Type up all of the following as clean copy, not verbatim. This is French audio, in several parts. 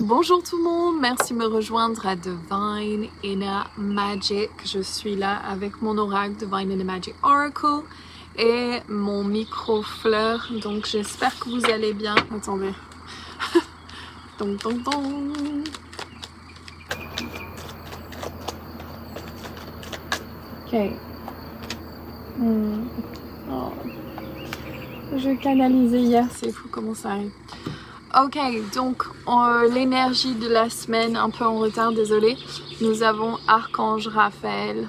Bonjour tout le monde, merci de me rejoindre à Divine Inner Magic. Je suis là avec mon oracle Divine Inner Magic Oracle et mon micro fleur. Donc j'espère que vous allez bien. Attendez. Donc. Ok. Oh. Je canalisais hier, c'est fou comment ça arrive. Ok, donc l'énergie de la semaine, un peu en retard, désolé. Nous avons Archange Raphaël.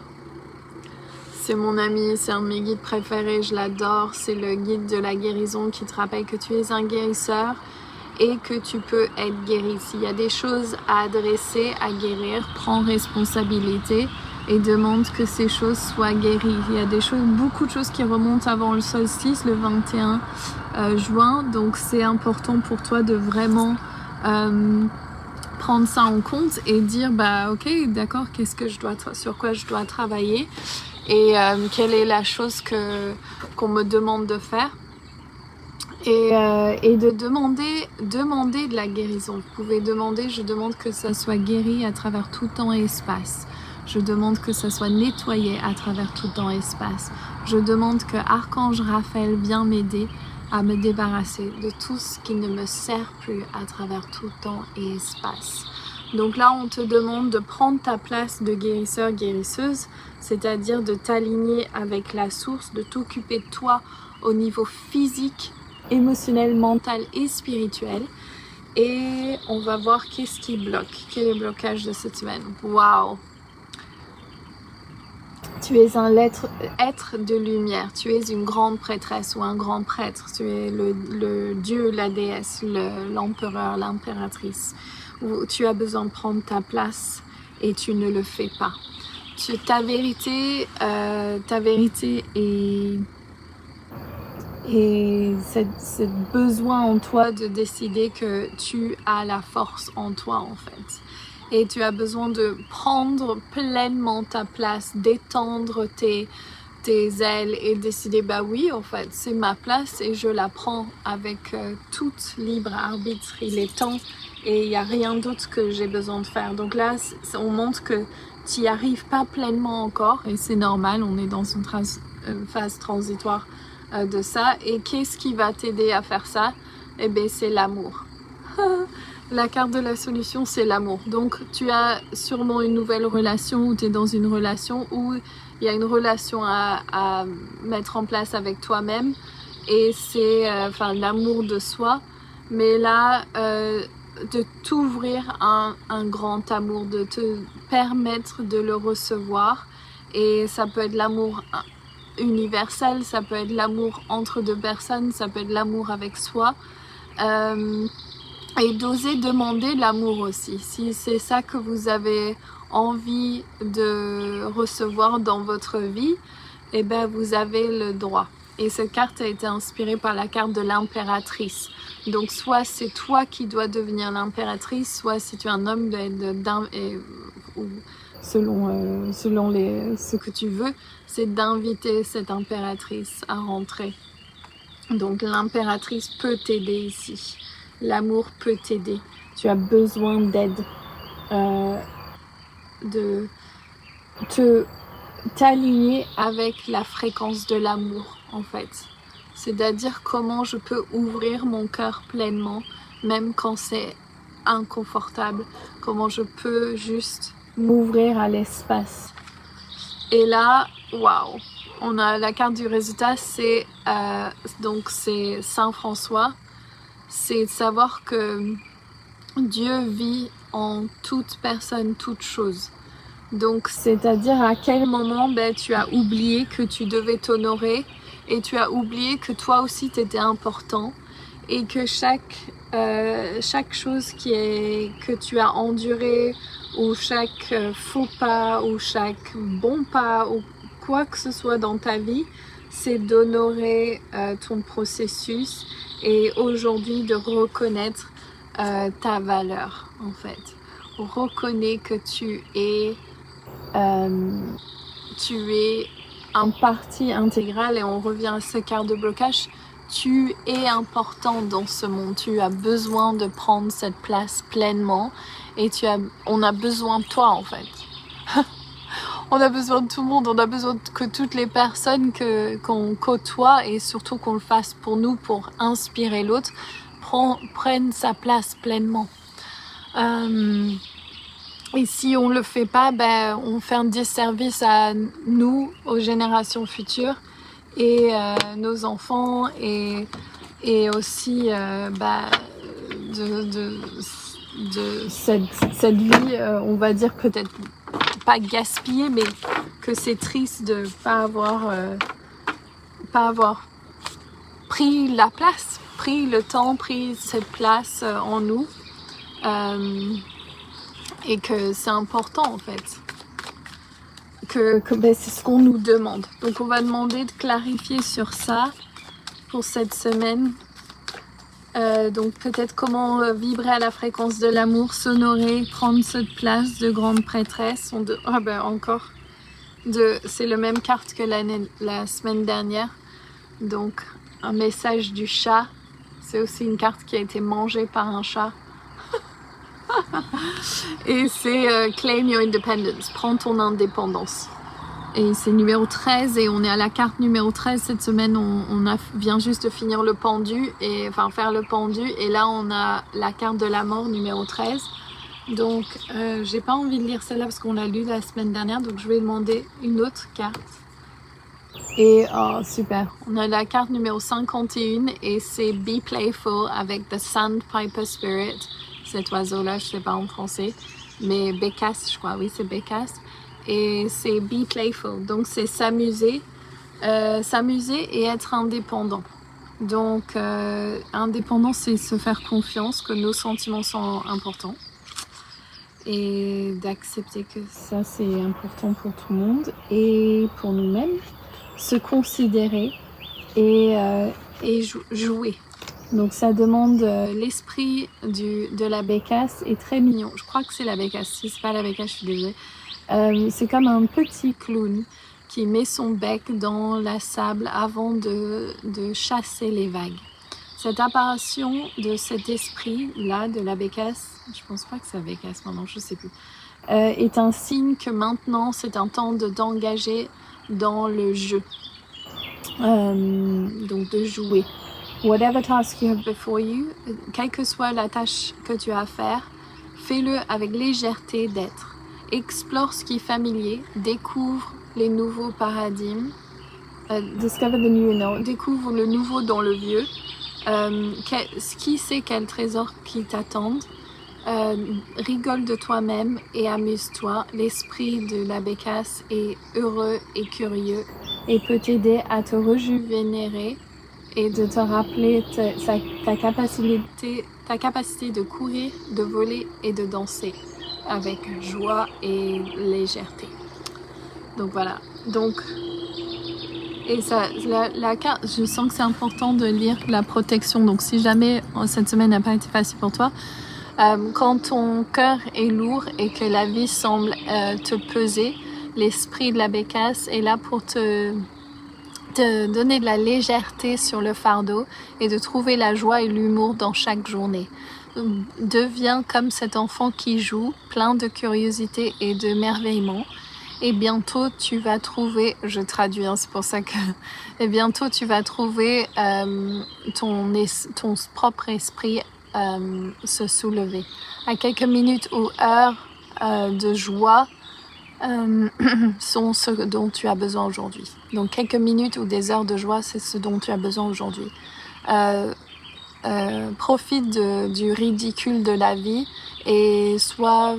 C'est mon ami, c'est un de mes guides préférés, je l'adore. C'est le guide de la guérison qui te rappelle que tu es un guérisseur et que tu peux être guéri. S'il y a des choses à adresser, à guérir, prends responsabilité et demande que ces choses soient guéries. Il y a des choses, beaucoup de choses qui remontent avant le solstice, le 21 juin, donc c'est important pour toi de vraiment prendre ça en compte et dire bah ok, d'accord, qu'est-ce que je dois, sur quoi je dois travailler et quelle est la chose qu'on me demande de faire. Et de demander de la guérison. Vous pouvez demander, je demande que ça soit guéri à travers tout temps et espace. Je demande que ça soit nettoyé à travers tout temps et espace. Je demande que Archange Raphaël vienne m'aider à me débarrasser de tout ce qui ne me sert plus à travers tout temps et espace. Donc là, on te demande de prendre ta place de guérisseur, guérisseuse, c'est-à-dire de t'aligner avec la source, de t'occuper de toi au niveau physique, émotionnel, mental et spirituel. Et on va voir qu'est-ce qui bloque, quel est le blocage de cette semaine. Waouh! Tu es un être de lumière, tu es une grande prêtresse ou un grand prêtre, tu es le dieu, la déesse, l'empereur, l'impératrice. Tu as besoin de prendre ta place et tu ne le fais pas. Ta vérité et ce besoin en toi de décider que tu as la force en toi en fait. Et tu as besoin de prendre pleinement ta place, d'étendre tes ailes et décider bah oui en fait c'est ma place et je la prends avec toute libre arbitre. Il est temps et il n'y a rien d'autre que j'ai besoin de faire. Donc là on montre que tu n'y arrives pas pleinement encore et c'est normal, on est dans une phase transitoire de ça. Et qu'est-ce qui va t'aider à faire ça? Eh bien c'est l'amour. La carte de la solution, c'est l'amour. Donc, tu as sûrement une nouvelle relation ou tu es dans une relation où il y a une relation à mettre en place avec toi-même et c'est l'amour de soi. Mais là, de t'ouvrir à un grand amour, de te permettre de le recevoir. Et ça peut être l'amour universel, ça peut être l'amour entre deux personnes, ça peut être l'amour avec soi. Et d'oser demander l'amour aussi. Si c'est ça que vous avez envie de recevoir dans votre vie, eh bien vous avez le droit. Et cette carte a été inspirée par la carte de l'impératrice. Donc soit c'est toi qui dois devenir l'impératrice, soit si tu es un homme, ou selon ce que tu veux, c'est d'inviter cette impératrice à rentrer. Donc l'impératrice peut t'aider ici. L'amour peut t'aider. Tu as besoin d'aide, de t'aligner avec la fréquence de l'amour en fait. C'est-à-dire comment je peux ouvrir mon cœur pleinement, même quand c'est inconfortable. Comment je peux juste m'ouvrir à l'espace. Et là, waouh! On a la carte du résultat, c'est Saint François. C'est de savoir que Dieu vit en toute personne, toute chose. Donc, c'est-à-dire à quel moment tu as oublié que tu devais t'honorer et tu as oublié que toi aussi tu étais important et que chaque chose que tu as enduré ou chaque faux pas ou chaque bon pas ou quoi que ce soit dans ta vie, c'est d'honorer ton processus et aujourd'hui de reconnaître ta valeur en fait. Reconnais que tu es une partie intégrale et on revient à ce quart de blocage. tu es important dans ce monde, tu as besoin de prendre cette place pleinement et on a besoin de toi en fait. On a besoin de tout le monde, on a besoin que toutes les personnes qu'on côtoie et surtout qu'on le fasse pour nous, pour inspirer l'autre, prennent sa place pleinement. Et si on le fait pas, on fait un disservice à nous, aux générations futures et nos enfants et aussi de cette vie, on va dire peut-être pas gaspillée, mais que c'est triste de pas avoir pris la place, pris le temps, pris cette place en nous, et que c'est important en fait, que c'est ce qu'on nous demande. Donc on va demander de clarifier sur ça pour cette semaine. Donc peut-être comment vibrer à la fréquence de l'amour, s'honorer, prendre cette place de grande prêtresse. C'est le même carte que la semaine dernière. Donc un message du chat. C'est aussi une carte qui a été mangée par un chat. Et c'est Claim Your Independence, prends ton indépendance. Et c'est numéro 13 et on est à la carte numéro 13 cette semaine. On vient juste de finir le pendu, faire le pendu, et là on a la carte de la mort numéro 13. Donc j'ai pas envie de lire celle-là parce qu'on l'a lu la semaine dernière, donc je vais demander une autre carte. Et oh super, on a la carte numéro 51 et c'est Be Playful avec The Sandpiper Spirit. Cet oiseau-là, je sais pas en français, mais bécasse, je crois, oui c'est bécasse. Et c'est Be Playful, donc c'est s'amuser et être indépendant. Donc indépendant, c'est se faire confiance, que nos sentiments sont importants et d'accepter que ça c'est important pour tout le monde et pour nous-mêmes, se considérer et jouer. Donc ça demande l'esprit de la bécasse est très mignon. Je crois que c'est la bécasse, si c'est pas la bécasse, je suis désolée. C'est comme un petit clown qui met son bec dans la sable avant de chasser les vagues. Cette apparition de cet esprit-là, de la bécasse, je pense pas que c'est la bécasse maintenant, je sais plus, est un signe que maintenant c'est un temps d'engager dans le jeu. Donc de jouer. Whatever task you have before you, quelle que soit la tâche que tu as à faire, fais-le avec légèreté d'être. Explore ce qui est familier, découvre les nouveaux paradigmes, discover the new, découvre le nouveau dans le vieux, qui sait quel trésor qui t'attendent, rigole de toi-même et amuse-toi. L'esprit de la bécasse est heureux et curieux et peut t'aider à te rejuvénérer et de te rappeler ta capacité de courir, de voler et de danser avec joie et légèreté. Donc voilà. Donc, et ça, la carte, je sens que c'est important de lire la protection. Donc si jamais cette semaine n'a pas été facile pour toi, quand ton cœur est lourd et que la vie semble te peser, l'esprit de la bécasse est là pour te donner de la légèreté sur le fardeau et de trouver la joie et l'humour dans chaque journée. Deviens comme cet enfant qui joue, plein de curiosité et de merveillement. Et bientôt tu vas trouver, je traduis, c'est pour ça que... Et bientôt tu vas trouver ton propre esprit se soulever. À quelques minutes ou heures de joie sont ce dont tu as besoin aujourd'hui. Donc quelques minutes ou des heures de joie, c'est ce dont tu as besoin aujourd'hui. Profite du ridicule de la vie et sois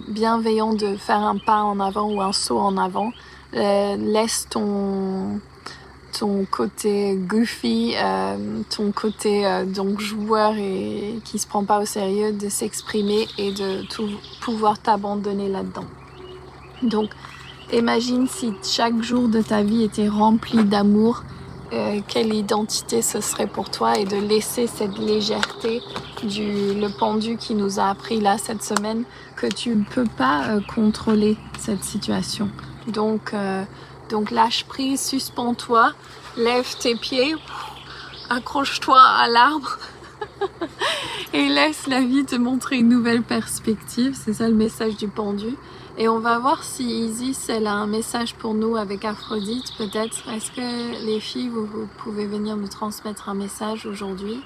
bienveillant de faire un pas en avant ou un saut en avant. Laisse ton côté goofy, ton côté donc joueur et qui se prend pas au sérieux, de s'exprimer et de tout pouvoir t'abandonner là-dedans. Donc imagine si chaque jour de ta vie était rempli d'amour, quelle identité ce serait pour toi, et de laisser cette légèreté le pendu qui nous a appris là cette semaine que tu ne peux pas contrôler cette situation. Donc lâche prise, suspends-toi, lève tes pieds accroche-toi à l'arbre et laisse la vie te montrer une nouvelle perspective. C'est ça le message du pendu. Et on va voir si Isis, elle a un message pour nous avec Aphrodite, peut-être. Est-ce que les filles, vous pouvez venir me transmettre un message aujourd'hui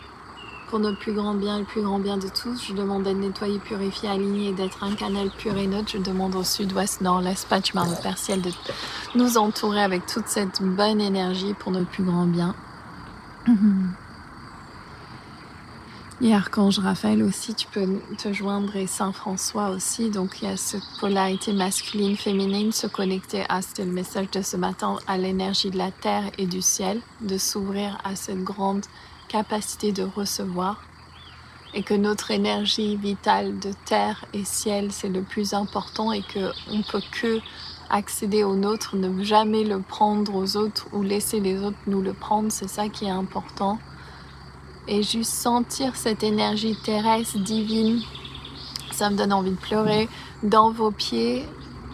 pour notre plus grand bien et le plus grand bien de tous? Je demande d'être nettoyé, purifié, aligné et d'être un canal pur et neutre. Je demande au sud-ouest, nord-l'est, Pachymar, le Père Ciel, de nous entourer avec toute cette bonne énergie pour notre plus grand bien. Et Archange Raphaël aussi, tu peux te joindre, et Saint François aussi. Donc il y a cette polarité masculine, féminine, se connecter à, c'était le message de ce matin, à l'énergie de la terre et du ciel, de s'ouvrir à cette grande capacité de recevoir. Et que notre énergie vitale de terre et ciel, c'est le plus important et qu'on ne peut que accéder au nôtre, ne jamais le prendre aux autres ou laisser les autres nous le prendre, c'est ça qui est important. Et juste sentir cette énergie terrestre, divine, ça me donne envie de pleurer, dans vos pieds,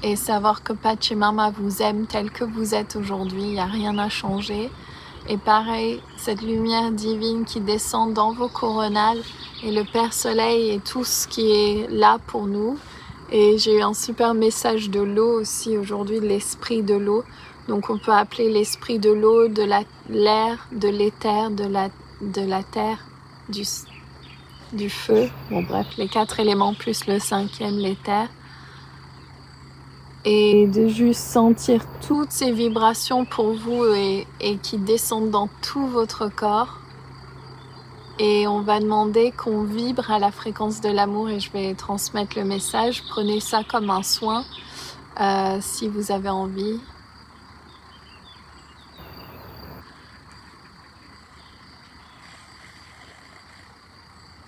et savoir que Pachamama vous aime tel que vous êtes aujourd'hui, il n'y a rien à changer. Et pareil, cette lumière divine qui descend dans vos coronales, et le Père Soleil et tout ce qui est là pour nous. Et j'ai eu un super message de l'eau aussi aujourd'hui, l'esprit de l'eau. Donc on peut appeler l'esprit de l'eau, de l'air, de l'éther, de la terre, du feu, bon bref, les 4 éléments plus le 5e, l'éther. Et de juste sentir toutes ces vibrations pour vous et qui descendent dans tout votre corps. Et on va demander qu'on vibre à la fréquence de l'amour, et je vais transmettre le message. Prenez ça comme un soin si vous avez envie.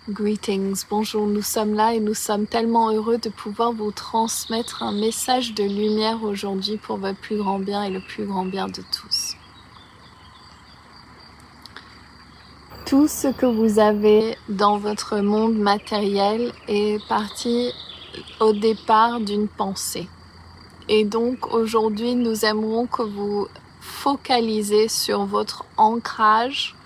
Greetings, bonjour, nous sommes là et nous sommes tellement heureux de pouvoir vous transmettre un message de lumière aujourd'hui pour votre plus grand bien et le plus grand bien de tous. Tout ce que vous avez dans votre monde matériel est parti au départ d'une pensée. Et donc aujourd'hui, nous aimerons que vous focalisez sur votre ancrage,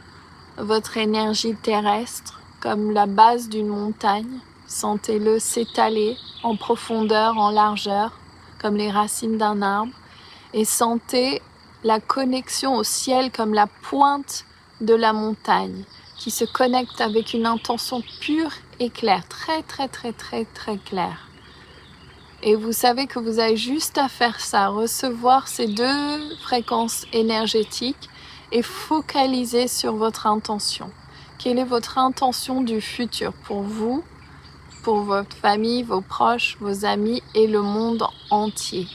votre énergie terrestre, comme la base d'une montagne. Sentez-le s'étaler en profondeur, en largeur, comme les racines d'un arbre. Et sentez la connexion au ciel comme la pointe de la montagne, qui se connecte avec une intention pure et claire, très très très très très claire. Et vous savez que vous avez juste à faire ça, recevoir ces 2 fréquences énergétiques et focaliser sur votre intention. Quelle est votre intention du futur pour vous, pour votre famille, vos proches, vos amis et le monde entier?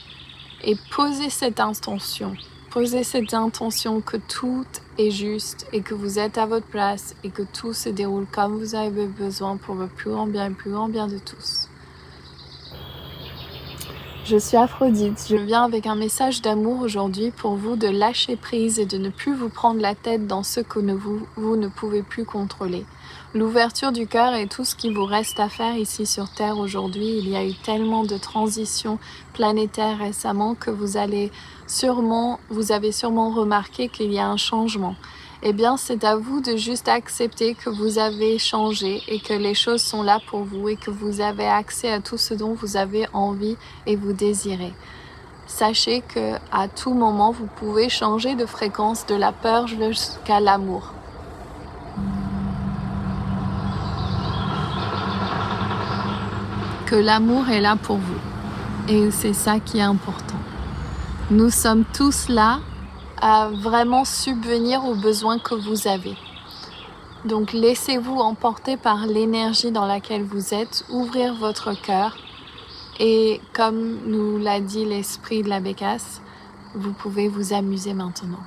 Et posez cette intention. Posez cette intention que tout est juste et que vous êtes à votre place et que tout se déroule comme vous avez besoin pour le plus grand bien et le plus grand bien de tous. Je suis Aphrodite, je viens avec un message d'amour aujourd'hui pour vous, de lâcher prise et de ne plus vous prendre la tête dans ce que vous ne pouvez plus contrôler. L'ouverture du cœur est tout ce qui vous reste à faire ici sur Terre aujourd'hui. Il y a eu tellement de transitions planétaires récemment que vous avez sûrement remarqué qu'il y a un changement. Eh bien, c'est à vous de juste accepter que vous avez changé et que les choses sont là pour vous et que vous avez accès à tout ce dont vous avez envie et vous désirez. Sachez que à tout moment, vous pouvez changer de fréquence de la peur jusqu'à l'amour. Que l'amour est là pour vous. Et c'est ça qui est important. Nous sommes tous là à vraiment subvenir aux besoins que vous avez. Donc laissez-vous emporter par l'énergie dans laquelle vous êtes, ouvrir votre cœur et comme nous l'a dit l'esprit de la bécasse, vous pouvez vous amuser maintenant.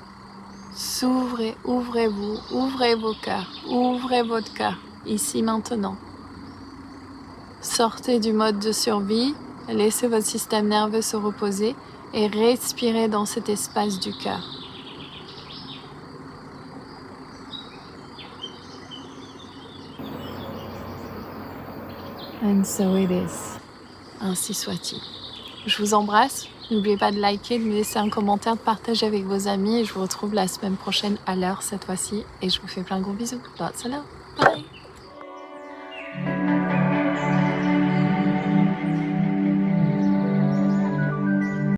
S'ouvrez, ouvrez-vous, ouvrez vos cœurs, ouvrez votre cœur, ici maintenant. Sortez du mode de survie, laissez votre système nerveux se reposer et respirez dans cet espace du cœur. And so it is. Ainsi soit-il. Je vous embrasse. N'oubliez pas de liker, de me laisser un commentaire, de partager avec vos amis. Et je vous retrouve la semaine prochaine à l'heure cette fois-ci. Et je vous fais plein de gros bisous. Lots of love. Bye.